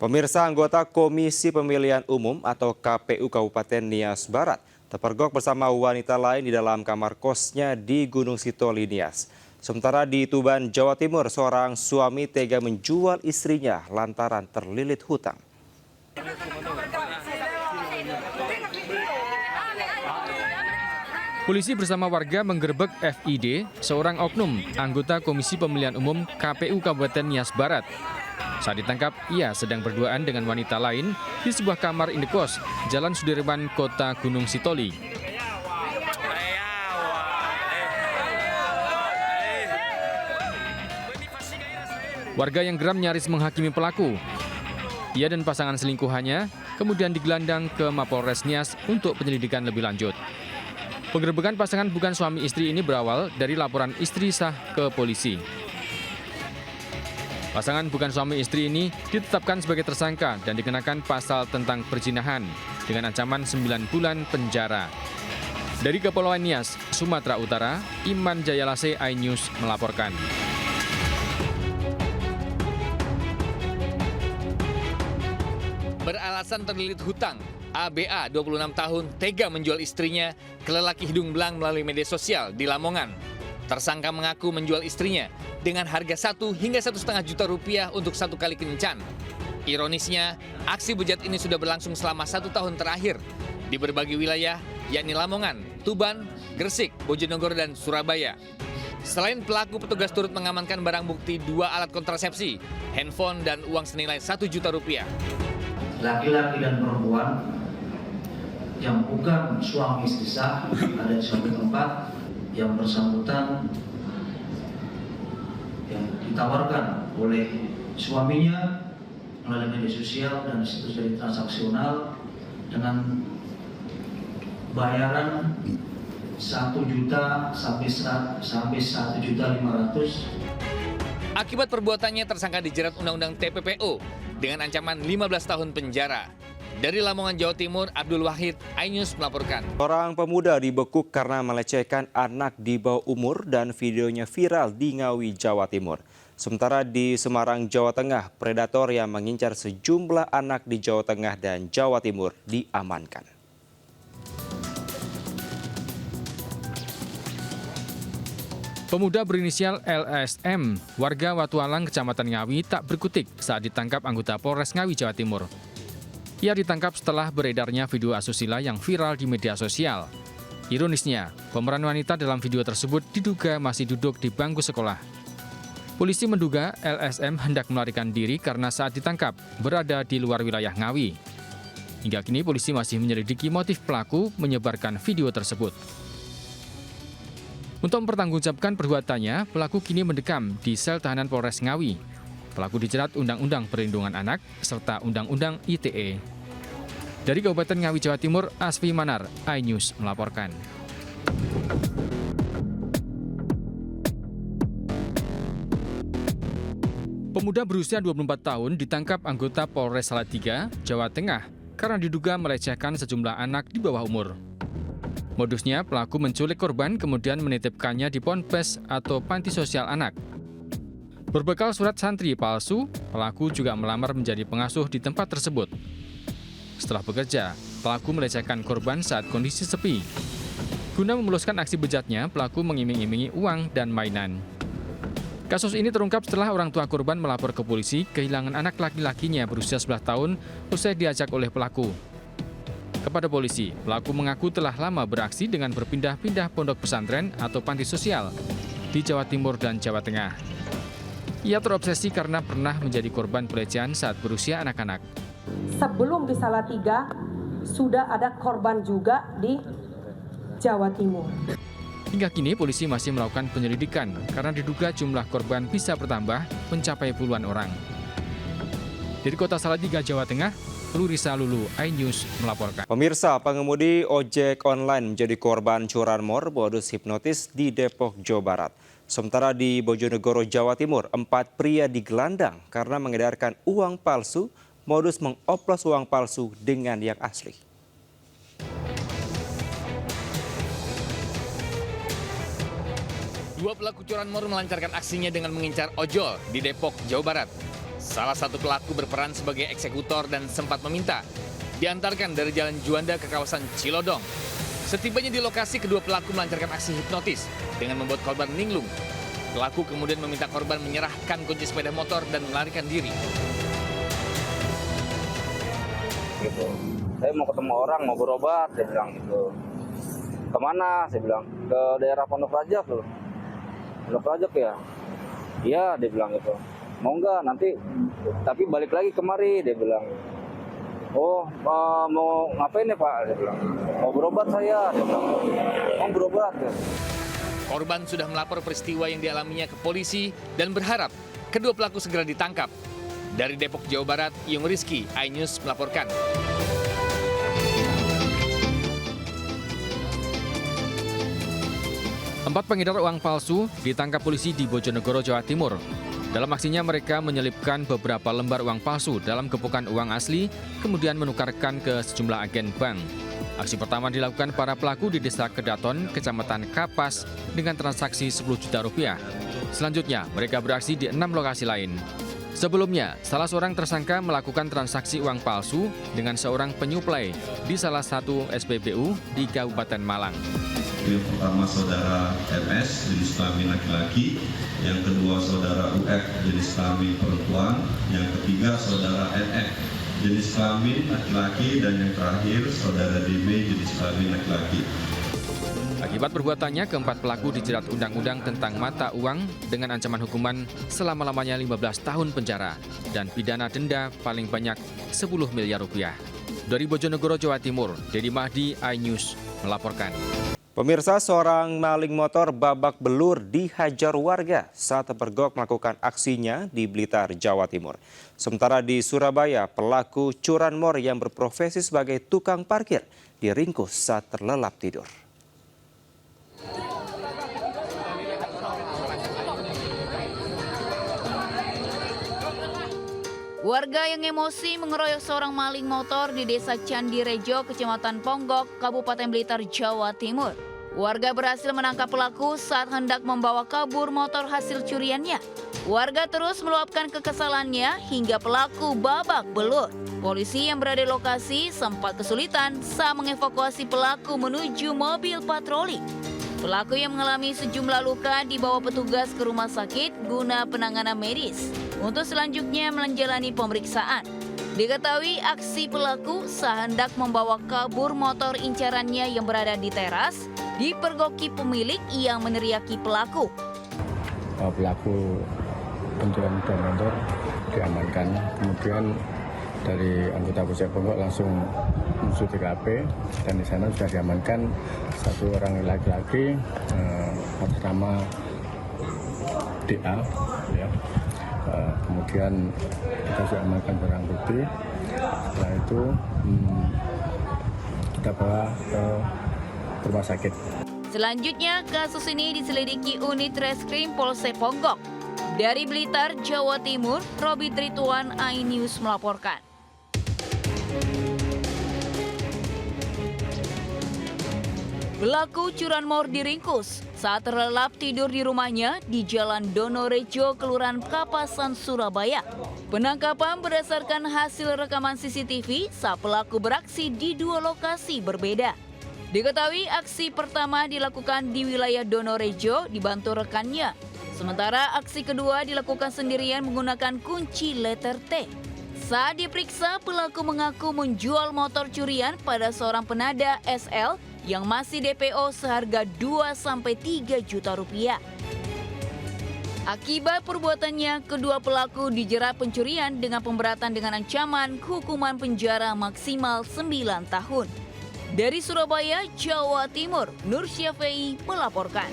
Pemirsa, anggota Komisi Pemilihan Umum atau KPU Kabupaten Nias Barat terpergok bersama wanita lain di dalam kamar kosnya di Gunung Sitoli, Nias. Sementara di Tuban, Jawa Timur, seorang suami tega menjual istrinya lantaran terlilit hutang. Polisi bersama warga menggerebek FID, seorang oknum anggota Komisi Pemilihan Umum KPU Kabupaten Nias Barat. Saat ditangkap, ia sedang berduaan dengan wanita lain di sebuah kamar indekos, Jalan Sudirman, Kota Gunung Sitoli. Warga yang geram nyaris menghakimi pelaku. Ia dan pasangan selingkuhannya kemudian digelandang ke Mapolres Nias untuk penyelidikan lebih lanjut. Penggerebekan pasangan bukan suami istri ini berawal dari laporan istri sah ke polisi. Pasangan bukan suami istri ini ditetapkan sebagai tersangka dan dikenakan pasal tentang perzinahan dengan ancaman 9 bulan penjara. Dari Kepulauan Nias, Sumatera Utara, Iman Jayalase, iNews melaporkan. Beralasan terlilit hutang, ABA 26 tahun tega menjual istrinya ke lelaki hidung belang melalui media sosial di Lamongan. Tersangka mengaku menjual istrinya dengan harga 1 hingga 1,5 juta rupiah untuk 1 kali kencan. Ironisnya, aksi bejat ini sudah berlangsung selama 1 tahun terakhir di berbagai wilayah, yakni Lamongan, Tuban, Gresik, Bojonegoro, dan Surabaya. Selain pelaku, petugas turut mengamankan barang bukti 2 alat kontrasepsi, handphone, dan uang senilai 1 juta rupiah. Laki-laki dan perempuan yang bukan suami istri sah ada di suatu tempat yang bersangkutan yang ditawarkan oleh suaminya melalui media sosial dan situs dari transaksional dengan bayaran 1 juta sampai 1,5 juta. Akibat perbuatannya, tersangka dijerat Undang-Undang TPPO dengan ancaman 15 tahun penjara. Dari Lamongan, Jawa Timur, Abdul Wahid, iNews melaporkan. Seorang pemuda dibekuk karena melecehkan anak di bawah umur dan videonya viral di Ngawi, Jawa Timur. Sementara di Semarang, Jawa Tengah, predator yang mengincar sejumlah anak di Jawa Tengah dan Jawa Timur diamankan. Pemuda berinisial LSM, warga Watualang, Kecamatan Ngawi, tak berkutik saat ditangkap anggota Polres Ngawi, Jawa Timur. Ia ditangkap setelah beredarnya video asusila yang viral di media sosial. Ironisnya, pemeran wanita dalam video tersebut diduga masih duduk di bangku sekolah. Polisi menduga LSM hendak melarikan diri karena saat ditangkap berada di luar wilayah Ngawi. Hingga kini polisi masih menyelidiki motif pelaku menyebarkan video tersebut. Untuk mempertanggungjawabkan perbuatannya, pelaku kini mendekam di sel tahanan Polres Ngawi. Pelaku dijerat Undang-Undang Perlindungan Anak serta Undang-Undang ITE. Dari Kabupaten Ngawi, Jawa Timur, Asfi Manar, iNews melaporkan. Pemuda berusia 24 tahun ditangkap anggota Polres Salatiga, Jawa Tengah, karena diduga melecehkan sejumlah anak di bawah umur. Modusnya, pelaku menculik korban kemudian menitipkannya di ponpes atau panti sosial anak. Berbekal surat santri palsu, pelaku juga melamar menjadi pengasuh di tempat tersebut. Setelah bekerja, pelaku melecehkan korban saat kondisi sepi. Guna memuluskan aksi bejatnya, pelaku mengiming-imingi uang dan mainan. Kasus ini terungkap setelah orang tua korban melapor ke polisi kehilangan anak laki-lakinya berusia 11 tahun usai diajak oleh pelaku. Kepada polisi, pelaku mengaku telah lama beraksi dengan berpindah-pindah pondok pesantren atau panti sosial di Jawa Timur dan Jawa Tengah. Ia terobsesi karena pernah menjadi korban pelecehan saat berusia anak-anak. Sebelum di Salatiga, sudah ada korban juga di Jawa Timur. Hingga kini polisi masih melakukan penyelidikan karena diduga jumlah korban bisa bertambah mencapai puluhan orang. Dari Kota Salatiga, Jawa Tengah, Lurisa Lulu, iNews melaporkan. Pemirsa, pengemudi ojek online menjadi korban curanmor modus hipnotis di Depok, Jawa Barat. Sementara di Bojonegoro, Jawa Timur, 4 pria digelandang karena mengedarkan uang palsu, modus mengoplos uang palsu dengan yang asli. Dua pelaku curanmor melancarkan aksinya dengan mengincar ojol di Depok, Jawa Barat. Salah satu pelaku berperan sebagai eksekutor dan sempat meminta diantarkan dari Jalan Juanda ke kawasan Cilodong. Setibanya di lokasi, kedua pelaku melancarkan aksi hipnotis dengan membuat korban linglung. Pelaku kemudian meminta korban menyerahkan kunci sepeda motor dan melarikan diri. Gitu. Saya mau ketemu orang, mau berobat, saya bilang gitu. Kemana? Saya bilang, ke daerah Pondok Rajak loh. Pondok Rajak ya? Iya, dia bilang gitu. Mau nggak nanti, tapi balik lagi kemari, dia bilang. Oh, mau ngapain ya Pak? Dia bilang, mau berobat saya, dia bilang. Mau berobat ya? Korban sudah melapor peristiwa yang dialaminya ke polisi dan berharap kedua pelaku segera ditangkap. Dari Depok, Jawa Barat, Yung Rizky, iNews melaporkan. Empat pengedar uang palsu ditangkap polisi di Bojonegoro, Jawa Timur. Dalam aksinya mereka menyelipkan beberapa lembar uang palsu dalam gepukan uang asli, kemudian menukarkan ke sejumlah agen bank. Aksi pertama dilakukan para pelaku di Desa Kedaton, Kecamatan Kapas, dengan transaksi 10 juta rupiah. Selanjutnya, mereka beraksi di 6 lokasi lain. Sebelumnya, salah seorang tersangka melakukan transaksi uang palsu dengan seorang penyuplai di salah satu SPBU di Kabupaten Malang. Yang pertama saudara MS jenis kelamin laki-laki, yang kedua saudara UF jenis kelamin perempuan, yang ketiga saudara NF jenis kelamin laki-laki, dan yang terakhir saudara DB jenis kelamin laki-laki. Akibat perbuatannya, keempat pelaku dijerat Undang-Undang tentang mata uang dengan ancaman hukuman selama-lamanya 15 tahun penjara dan pidana denda paling banyak 10 miliar rupiah. Dari Bojonegoro, Jawa Timur, Dedi Mahdi, iNews melaporkan. Pemirsa, seorang maling motor babak belur dihajar warga saat terpergok melakukan aksinya di Blitar, Jawa Timur. Sementara di Surabaya, pelaku curanmor yang berprofesi sebagai tukang parkir diringkus saat terlelap tidur. Warga yang emosi mengeroyok seorang maling motor di Desa Candirejo, Kecamatan Ponggok, Kabupaten Blitar, Jawa Timur. Warga berhasil menangkap pelaku saat hendak membawa kabur motor hasil curiannya. Warga terus meluapkan kekesalannya hingga pelaku babak belur. Polisi yang berada di lokasi sempat kesulitan saat mengevakuasi pelaku menuju mobil patroli. Pelaku yang mengalami sejumlah luka dibawa petugas ke rumah sakit guna penanganan medis untuk selanjutnya menjalani pemeriksaan. Diketahui aksi pelaku saat hendak membawa kabur motor incarannya yang berada di teras, dipergoki pemilik yang meneriaki pelaku. Pelaku pencurian motor diamankan, kemudian dari anggota Polsek Ponggok langsung menuju TKP, dan di sana sudah diamankan satu orang laki-laki bernama DA, ya. Kemudian kita sudah amankan barang bukti. Setelah itu kita bawa ke rumah sakit. Selanjutnya, kasus ini diselidiki unit Reskrim Polsek Ponggok. Dari Blitar, Jawa Timur, Robi Trituan, iNews melaporkan. Pelaku curanmor diringkus saat terlelap tidur di rumahnya di Jalan Donorejo, Kelurahan Kapasan, Surabaya. Penangkapan berdasarkan hasil rekaman CCTV saat pelaku beraksi di dua lokasi berbeda. Diketahui aksi pertama dilakukan di wilayah Donorejo dibantu rekannya. Sementara aksi kedua dilakukan sendirian menggunakan kunci letter T. Saat diperiksa, pelaku mengaku menjual motor curian pada seorang penada SL yang masih DPO seharga 2-3 juta rupiah. Akibat perbuatannya, kedua pelaku dijerat pencurian dengan pemberatan dengan ancaman hukuman penjara maksimal 9 tahun. Dari Surabaya, Jawa Timur, Nur Syafei melaporkan.